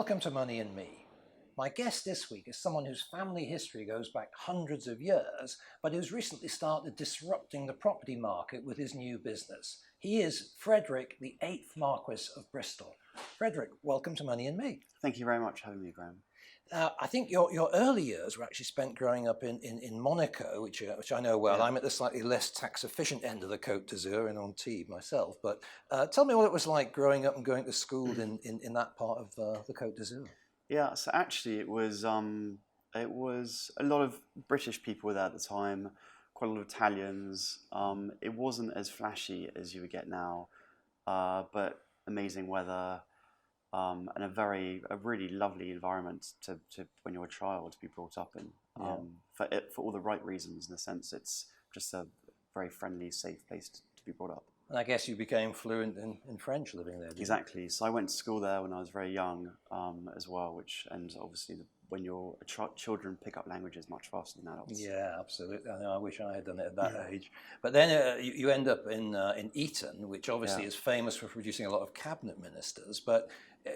Welcome to Money and Me. My guest this week is someone whose family history goes back hundreds of years, but who's recently started disrupting the property market with his new business. He is Frederick, the 8th Marquess of Bristol. Frederick, welcome to Money and Me. Thank you very much for having me, Graham. I think your early years were actually spent growing up in Monaco, which I know well. Yeah. I'm at the slightly less tax-efficient end of the Côte d'Azur and Antibes myself. But tell me what it was like growing up and going to school in that part of the Côte d'Azur. Yeah, so actually it was a lot of British people were there at the time, quite a lot of Italians. It wasn't as flashy as you would get now, but amazing weather. And a really lovely environment to when you're a child to be brought up in, for all the right reasons. In a sense, it's just a very friendly, safe place to be brought up. And I guess you became fluent in French living there. Exactly. So I went to school there when I was very young, as well. And obviously, when you're children pick up languages much faster than adults. Yeah, absolutely. I know. I wish I had done it at that age. But then you end up in Eton, which obviously is famous for producing a lot of cabinet ministers. But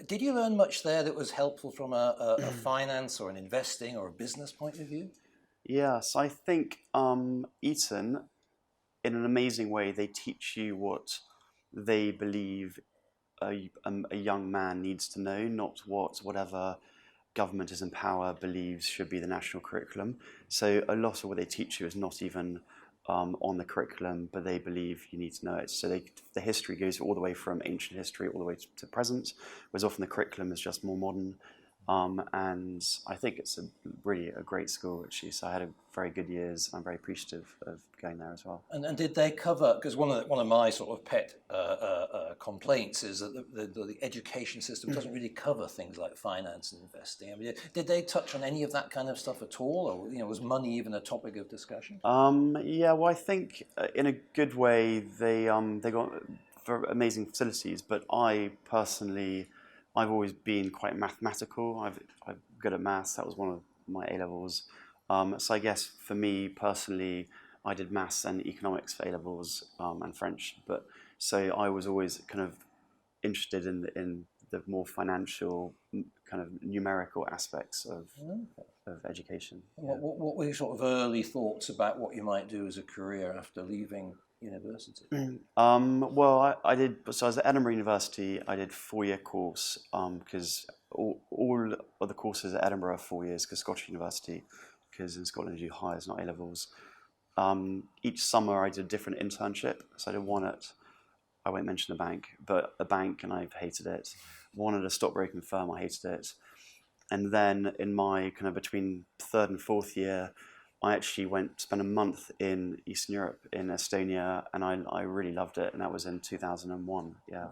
did you learn much there that was helpful from a finance or an investing or a business point of view? Yeah, so I think Eton, in an amazing way, they teach you what they believe a young man needs to know, not whatever government is in power believes should be the national curriculum. So a lot of what they teach you is not even on the curriculum, but they believe you need to know it. So the history goes all the way from ancient history all the way to present, whereas often the curriculum is just more modern. And I think it's really a great school, actually. So I had a very good years. I'm very appreciative of going there as well. And did they cover, because one of my sort of pet complaints is that the education system doesn't really cover things like finance and investing. I mean, did they touch on any of that kind of stuff at all, or was money even a topic of discussion? Yeah, well, I think in a good way they got amazing facilities, but I personally, I've always been quite mathematical. I'm good at maths. That was one of my A-levels. So I guess for me personally, I did maths and economics for A-levels and French. But so I was always kind of interested in the more financial, kind of numerical aspects of education. Yeah. What were your sort of early thoughts about what you might do as a career after leaving university? Well, I did. So I was at Edinburgh University. I did 4-year course because all of the courses at Edinburgh are 4 years because Scottish University, because in Scotland you do highs, not A-levels. Each summer I did a different internship. So I did one at, I won't mention the bank, but a bank, and I hated it. One at a stockbroking firm, I hated it. And then in my kind of between 3rd and 4th year, I actually spent a month in Eastern Europe, in Estonia, and I really loved it, and that was in 2001, yeah. Right,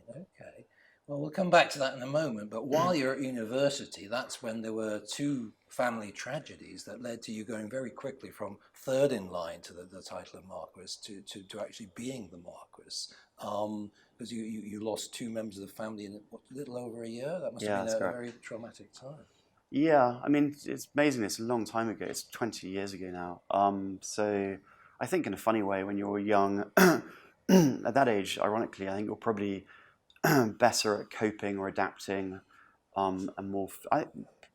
okay. Well, we'll come back to that in a moment, but while you're at university, that's when there were 2 family tragedies that led to you going very quickly from 3rd in line to the title of Marquess to actually being the Marquess. Because you lost 2 members of the family in a little over a year. That must have been a very traumatic time. Yeah, I mean, it's amazing. It's a long time ago. It's 20 years ago now. So I think in a funny way, when you're young, at that age, ironically, I think you're probably better at coping or adapting, and more.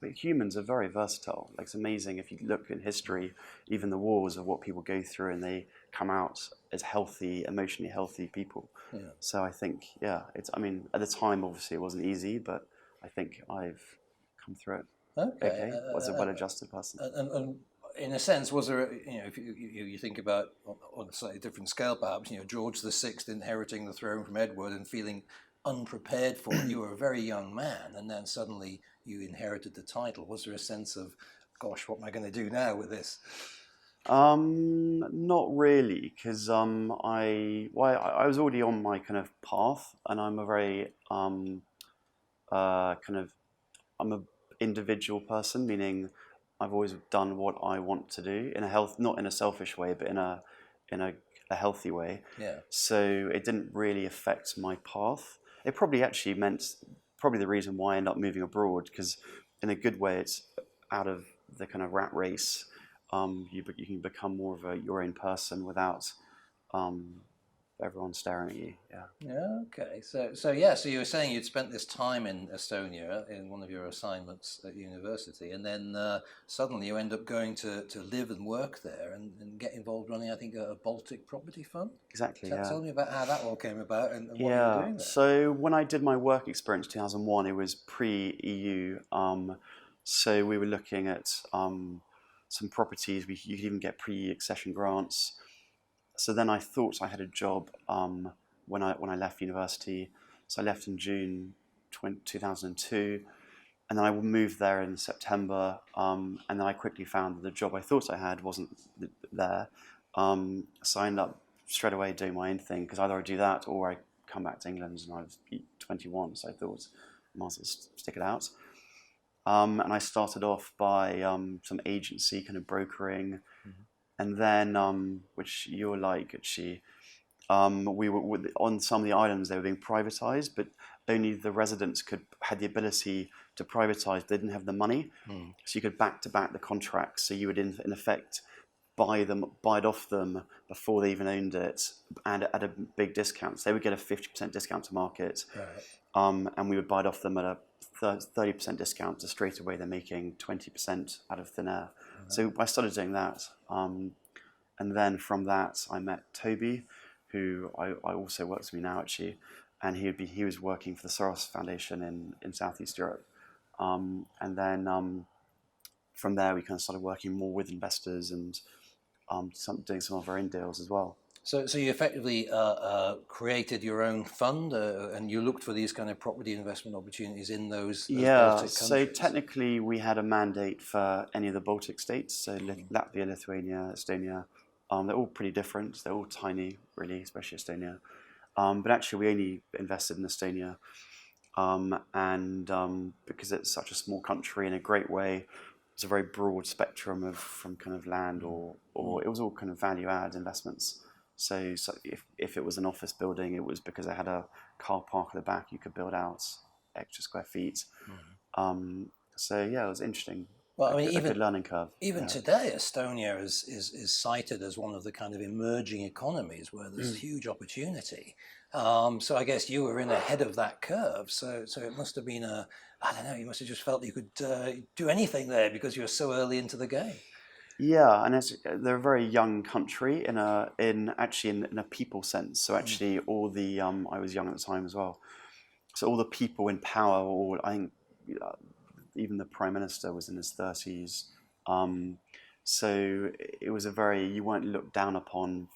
Humans are very versatile. Like, it's amazing if you look in history, even the wars of what people go through, and they come out as healthy, emotionally healthy people. Yeah. So I think, I mean, at the time, obviously, it wasn't easy, but I think I've come through it. Okay. Was a well-adjusted person. And in a sense, was there, if you think about on a slightly different scale, perhaps, George VI inheriting the throne from Edward and feeling unprepared for it. You were a very young man, and then suddenly you inherited the title. Was there a sense of, gosh, what am I going to do now with this? Not really, because I was already on my kind of path, and I'm a very I'm a individual person, meaning I've always done what I want to do not in a selfish way, but in a healthy way. Yeah. So it didn't really affect my path. It probably actually meant the reason why I ended up moving abroad, because in a good way, it's out of the kind of rat race. You can become more of your own person without everyone staring at you. Yeah. Yeah, okay. So you were saying you'd spent this time in Estonia in one of your assignments at university, and then suddenly you end up going to live and work there and get involved running, I think, a Baltic property fund. Exactly. Yeah. Tell me about how that all came about and what you were Yeah. doing there. So when I did my work experience in 2001, it was pre-EU. So we were looking at some properties. You could even get pre-accession grants. So then I thought I had a job when I left university. So I left in June 2002, and then I moved there in September. And then I quickly found that the job I thought I had wasn't there. So I ended up straight away doing my own thing, because either I do that or I come back to England, and I was 21. So I thought I might as well stick it out. And I started off by some agency kind of brokering. And then, which you're like, actually, we were on some of the islands. They were being privatized, but only the residents had the ability to privatize. They didn't have the money, so you could back to back the contracts. So you would, in effect, buy it off them before they even owned it, and at a big discount. So they would get a 50% discount to market, Right. and we would buy it off them at a 30% discount. So straight away they're making 20% out of thin air. So I started doing that, and then from that I met Toby, who I also works with me now actually, and he was working for the Soros Foundation in Southeast Europe, and then from there we kind of started working more with investors and doing some of our own deals as well. So you effectively created your own fund, and you looked for these kind of property investment opportunities in those Baltic countries. So technically we had a mandate for any of the Baltic states, so Latvia, Lithuania, Estonia. They're all pretty different. They're all tiny, really, especially Estonia. But actually we only invested in Estonia, and because it's such a small country in a great way, it's a very broad spectrum from kind of land or it was all kind of value add investments. So if it was an office building, it was because it had a car park at the back you could build out extra square feet. So yeah, it was interesting. Well, I mean, a good learning curve. Even today, Estonia is cited as one of the kind of emerging economies where there's huge opportunity. So I guess you were in ahead of that curve. So it must have been I don't know, you must have just felt that you could do anything there because you were so early into the game. Yeah, and they're a very young country in a people sense. So actually, all the I was young at the time as well. So all the people in power, or I think even the prime minister was in his 30s. So it was you weren't looked down upon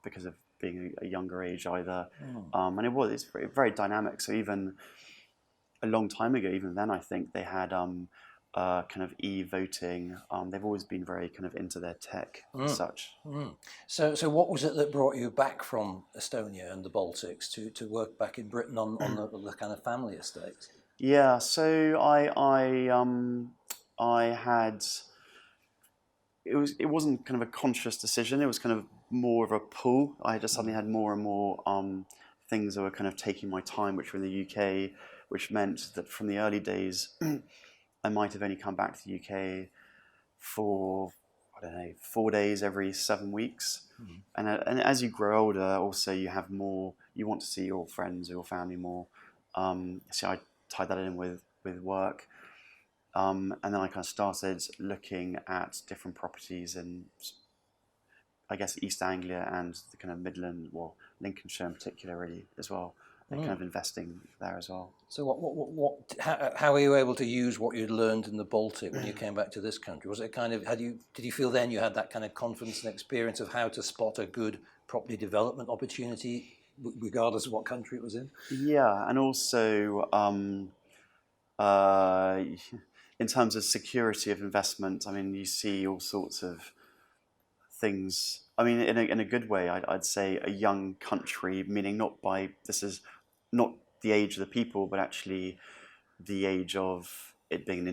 because of being a younger age either. And it's very, very dynamic. So even a long time ago, even then, I think they had kind of e-voting. They've always been very kind of into their tech as such. So what was it that brought you back from Estonia and the Baltics to work back in Britain on the kind of family estate? Yeah, so I had it wasn't kind of a conscious decision. It was kind of more of a pull. I just suddenly had more and more things that were kind of taking my time, which were in the UK, which meant that from the early days, I might have only come back to the UK for, I don't know, 4 days every 7 weeks. And as you grow older, also you want to see your friends or your family more. So I tied that in with work. And then I kind of started looking at different properties in, I guess, East Anglia and the kind of Midland, well, Lincolnshire in particular, really, as well. And kind of investing there as well. So how were you able to use what you'd learned in the Baltic when you came back to this country? Was it kind of, did you feel then you had that kind of confidence and experience of how to spot a good property development opportunity, regardless of what country it was in? Yeah, and also in terms of security of investment, I mean, you see all sorts of things. I mean, in a good way, I'd say a young country, meaning this is not the age of the people, but actually the age of it being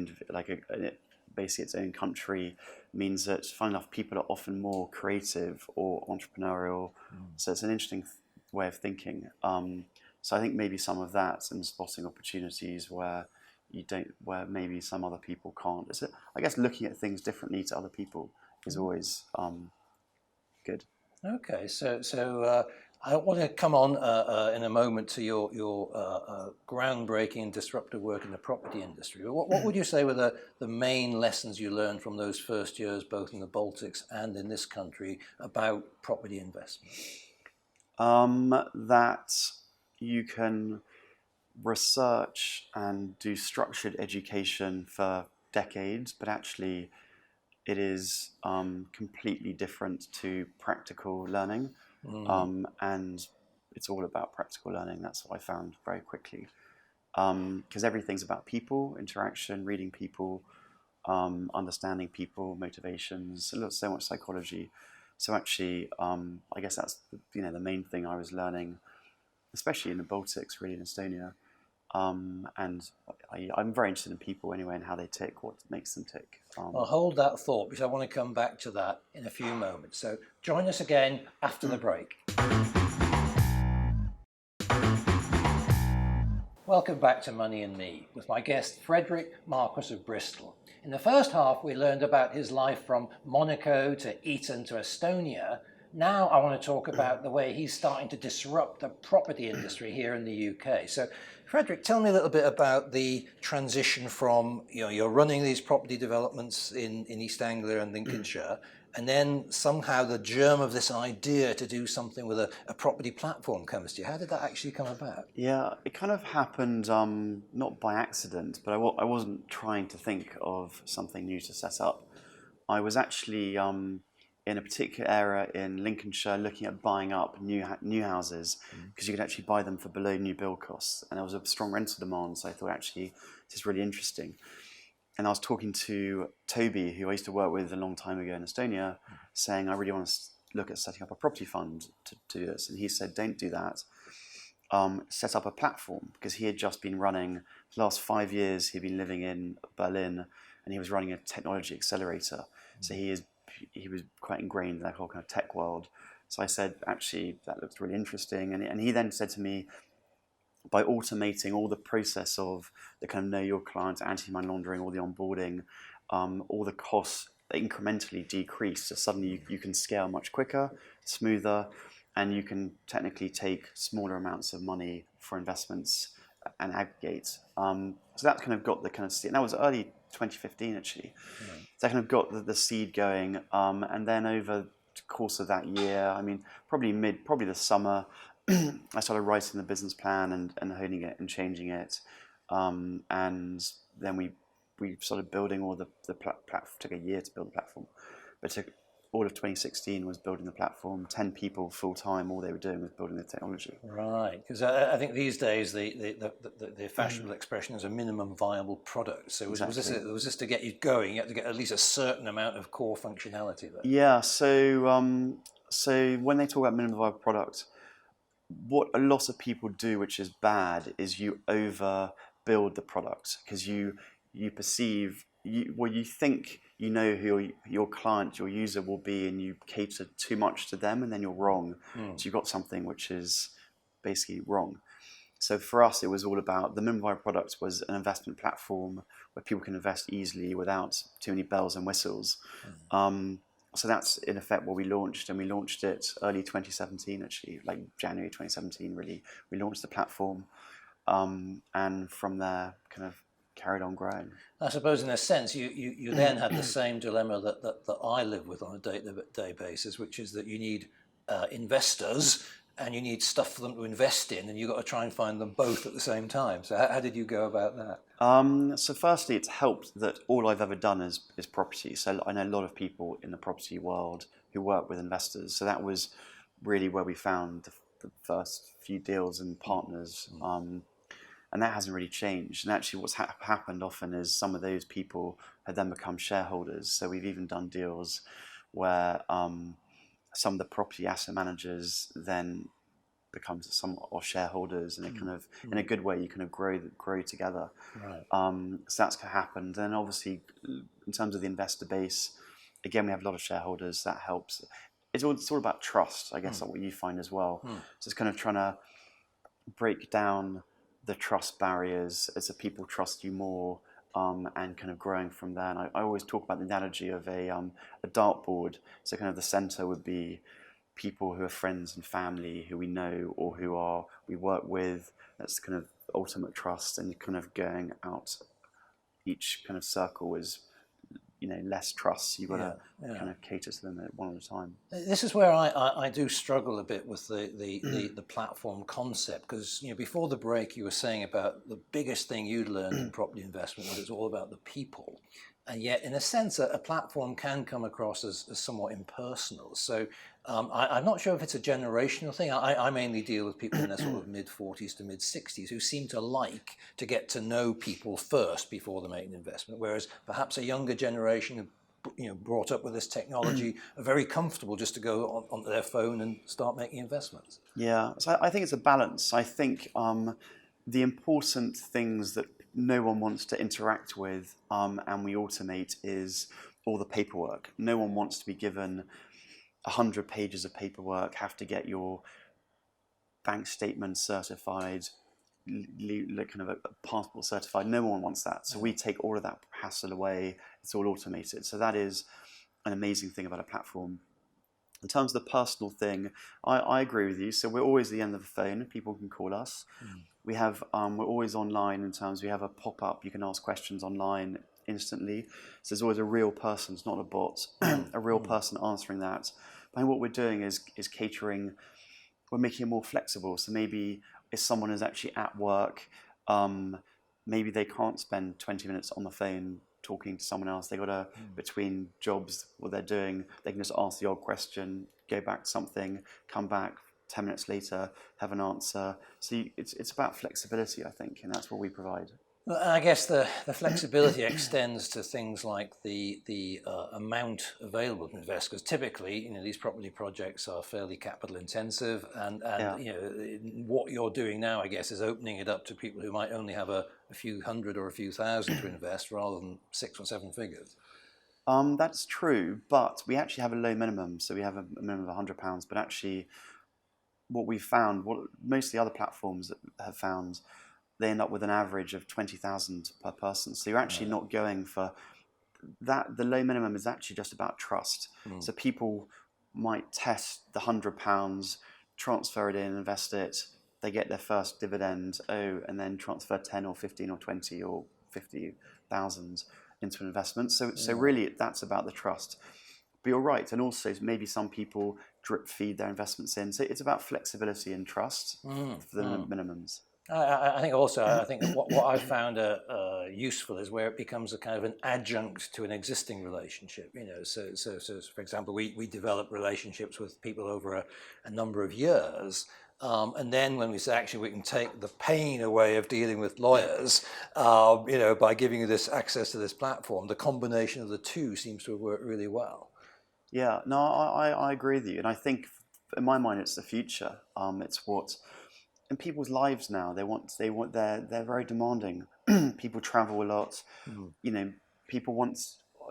basically its own country, means that, fun enough, people are often more creative or entrepreneurial. So it's an interesting way of thinking. So I think maybe some of that and spotting opportunities where maybe some other people can't. I guess looking at things differently to other people is always good. Okay, so I want to come on in a moment to your groundbreaking and disruptive work in the property industry. What would you say were the main lessons you learned from those first years, both in the Baltics and in this country, about property investment? That you can research and do structured education for decades, but actually it is completely different to practical learning. And it's all about practical learning. That's what I found very quickly. Because everything's about people, interaction, reading people, understanding people, motivations, so much psychology. So actually, I guess that's the main thing I was learning, especially in the Baltics, really in Estonia. And I'm very interested in people anyway and how they tick, what makes them tick. I'll hold that thought because I want to come back to that in a few moments. So join us again after the break. Welcome back to Money and Me with my guest Frederick, Marquess of Bristol. In the first half, we learned about his life from Monaco to Eton to Estonia. Now I want to talk about the way he's starting to disrupt the property industry here in the UK. So, Frederick, tell me a little bit about the transition from, you're running these property developments in East Anglia and Lincolnshire, and then somehow the germ of this idea to do something with a property platform comes to you. How did that actually come about? Yeah, it kind of happened not by accident, but I wasn't trying to think of something new to set up. I was actually in a particular area in Lincolnshire looking at buying up new houses because you could actually buy them for below new build costs. And there was a strong rental demand, so I thought actually this is really interesting. And I was talking to Toby, who I used to work with a long time ago in Estonia, saying I really want to look at setting up a property fund to do this. And he said, don't do that. Set up a platform, because he had just been running, the last 5 years he'd been living in Berlin, and he was running a technology accelerator. So he was quite ingrained in that whole kind of tech world. So I said, actually, that looks really interesting. And he then said to me, by automating all the process of the kind of know your client, anti-money laundering, all the onboarding, all the costs incrementally decrease. So suddenly you can scale much quicker, smoother, and you can technically take smaller amounts of money for investments and aggregate. So that kind of got the kind of seed. And that was early 2015 actually. So that kind of got the seed going. And then over the course of that year, I mean, probably the summer, I started writing the business plan and honing it and changing it. And then we started building all the platform. Took a year to build the platform, but took all of 2016 was building the platform. 10 people full time. All they were doing was building the technology. Right, because I think these days the fashionable expression is a minimum viable product. So was this to get you going? You had to get at least a certain amount of core functionality there. Yeah. So when they talk about minimum viable product, what a lot of people do, which is bad, is you overbuild the product because you perceive you think you know who your client, your user will be, and you cater too much to them, and then you're wrong. So you've got something which is basically wrong. So for us, it was all about the minimum viable product was an investment platform where people can invest easily without too many bells and whistles. So that's in effect what we launched, and we launched it early 2017, actually, like January 2017, really. We launched the platform, and from there kind of carried on growing. I suppose in a sense you then had the same dilemma that I live with on a day-to-day basis, which is that you need investors and you need stuff for them to invest in, and you've got to try and find them both at the same time. So how did you go about that? So firstly, it's helped that all I've ever done is property. So I know a lot of people in the property world who work with investors. So that was really where we found the first few deals and partners. And that hasn't really changed. And actually what's happened often is some of those people have then become shareholders. So we've even done deals where some of the property asset managers then become some of shareholders, and it kind of, in a good way, you kind of grow together. Right. So that's happened. And obviously, in terms of the investor base, again, we have a lot of shareholders. That helps. It's all about trust, I guess, like what you find as well. So it's kind of trying to break down the trust barriers as the people trust you more, and kind of growing from there. And I always talk about the analogy of a dartboard. So kind of the center would be people who are friends and family who we know or we work with. That's kind of ultimate trust, and kind of going out each kind of circle is, less trust. You've got to kind of cater to them one at a time. This is where I do struggle a bit with the platform concept, because before the break you were saying about the biggest thing you'd learned in property investment was it's all about the people, and yet in a sense a platform can come across as somewhat impersonal. So I'm not sure if it's a generational thing. I mainly deal with people in their sort of mid-40s to mid-60s who seem to like to get to know people first before they make an investment, whereas perhaps a younger generation, brought up with this technology, are very comfortable just to go onto their phone and start making investments. Yeah, so I think it's a balance. I think the important things that no one wants to interact with and we automate is all the paperwork. No one wants to be given 100 pages of paperwork, have to get your bank statement certified, kind of a passport certified. No one wants that. So we take all of that hassle away. It's all automated. So that is an amazing thing about a platform. In terms of the personal thing, I agree with you. So we're always at the end of the phone. People can call us. We have we're always online in terms we have a pop-up. You can ask questions online instantly. So there's always a real person. It's not a bot. A real person answering that. But what we're doing is catering. We're making it more flexible. So maybe if someone is actually at work, maybe they can't spend 20 minutes on the phone talking to someone else. They got to, between jobs, what they're doing, they can just ask the odd question, go back to something, come back 10 minutes later, have an answer. So it's about flexibility, I think, and that's what we provide. Well, I guess the flexibility extends to things like the amount available to invest, because typically these property projects are fairly capital intensive, and what you're doing now, I guess, is opening it up to people who might only have a few hundred or a few thousand to invest rather than 6 or 7 figures. That's true, but we actually have a low minimum, so we have a minimum of £100. But actually, what we've found, what most of the other platforms have found, they end up with an average of 20,000 per person. So you're actually not going for that. The low minimum is actually just about trust. So people might test the £100, transfer it in, invest it. They get their first dividend, and then transfer 10 or 15 or 20 or 50,000 into an investment. So really, that's about the trust. But you're right, and also maybe some people drip feed their investments in. So it's about flexibility and trust for the minimums. I think also, what I've found useful is where it becomes a kind of an adjunct to an existing relationship. So for example, we develop relationships with people over a number of years. And then when we say actually we can take the pain away of dealing with lawyers, by giving you this access to this platform, the combination of the two seems to have worked really well. Yeah, no, I agree with you, and I think in my mind it's the future. It's what in people's lives now they're very demanding. People travel a lot. People want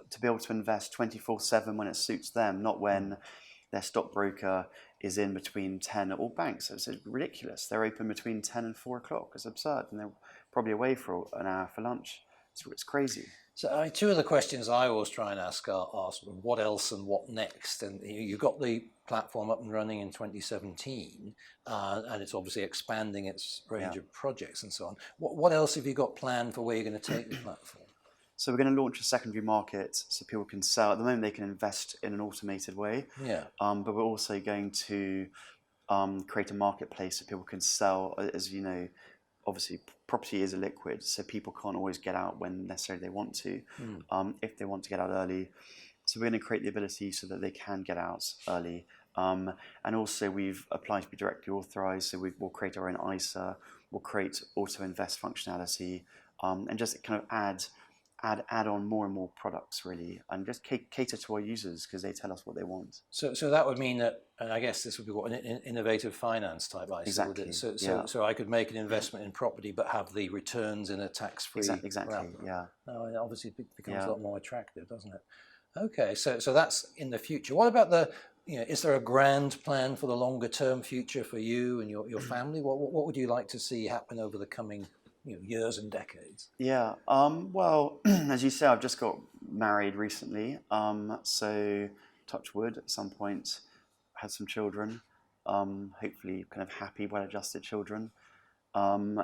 to be able to invest 24/7 when it suits them, not when their stockbroker is in between 10 or banks. It's ridiculous. They're open between 10 and 4 o'clock. It's absurd, and they're probably away for an hour for lunch. It's crazy. So two of the questions I always try and ask are sort of what else and what next. And you got the platform up and running in 2017, and it's obviously expanding its range of projects and so on. What else have you got planned for where you're going to take the platform? So we're going to launch a secondary market so people can sell. At the moment, they can invest in an automated way. But we're also going to create a marketplace so people can sell. As you know, obviously property is a liquid, so people can't always get out when necessarily they want to, if they want to get out early. So we're going to create the ability so that they can get out early. And also we've applied to be directly authorised, so we'll create our own ISA, we'll create auto-invest functionality, and just kind of add on more and more products, really, and just cater to our users because they tell us what they want. So that would mean that, and I guess this would be what an innovative finance type ISA. Exactly. So I could make an investment in property but have the returns in a tax-free exactly. wrapper. Yeah. No, it obviously becomes a lot more attractive, doesn't it? Okay, so that's in the future. What about is there a grand plan for the longer term future for you and your family? What would you like to see happen over the coming years and decades? Yeah. Well, as you say, I've just got married recently. So touch wood, at some point had some children, hopefully kind of happy, well-adjusted children. And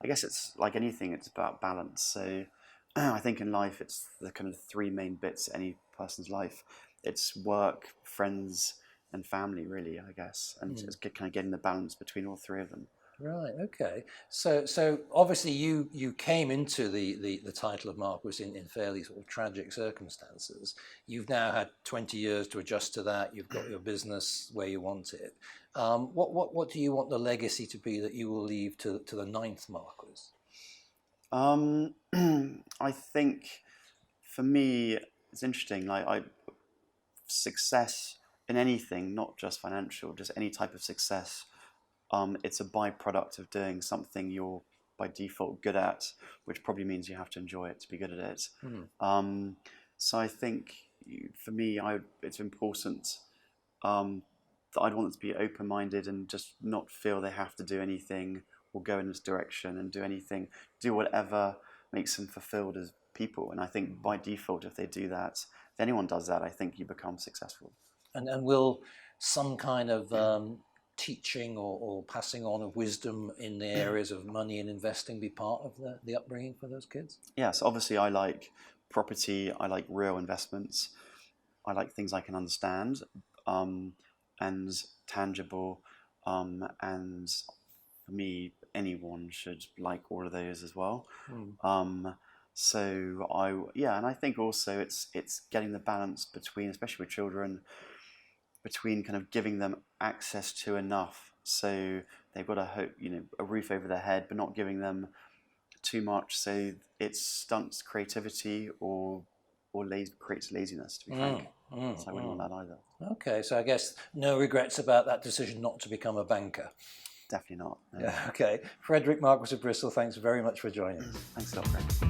I guess it's like anything, it's about balance. So I think in life, it's the kind of three main bits of any person's life. It's work, friends, and family, really, I guess. And it's kind of getting the balance between all three of them. Right. Okay. So obviously you came into the title of Marquess in fairly sort of tragic circumstances. You've now had 20 years to adjust to that. You've got your business where you want it. What do you want the legacy to be that you will leave to the ninth Marquess? I think for me, it's interesting. Success in anything, not just financial, just any type of success. It's a byproduct of doing something you're by default good at, which probably means you have to enjoy it to be good at it. So I think for me, it's important that I'd want them to be open-minded and just not feel they have to do anything or go in this direction and do whatever makes them fulfilled as people. And I think by default, if they do that, if anyone does that, I think you become successful. And will some kind of teaching or passing on of wisdom in the areas of money and investing be part of the upbringing for those kids? Yes, obviously I like property, I like real investments, I like things I can understand and tangible, and for me, anyone should like all of those as well. And I think also it's getting the balance between, especially with children, between kind of giving them access to enough, so they've got a roof over their head, but not giving them too much, so it stunts creativity or creates laziness. To be frank, so I wouldn't want that either. Okay, so I guess no regrets about that decision not to become a banker. Definitely not. No. Yeah. Okay, Frederick, Marquess of Bristol, thanks very much for joining us. Thanks a lot, Graham.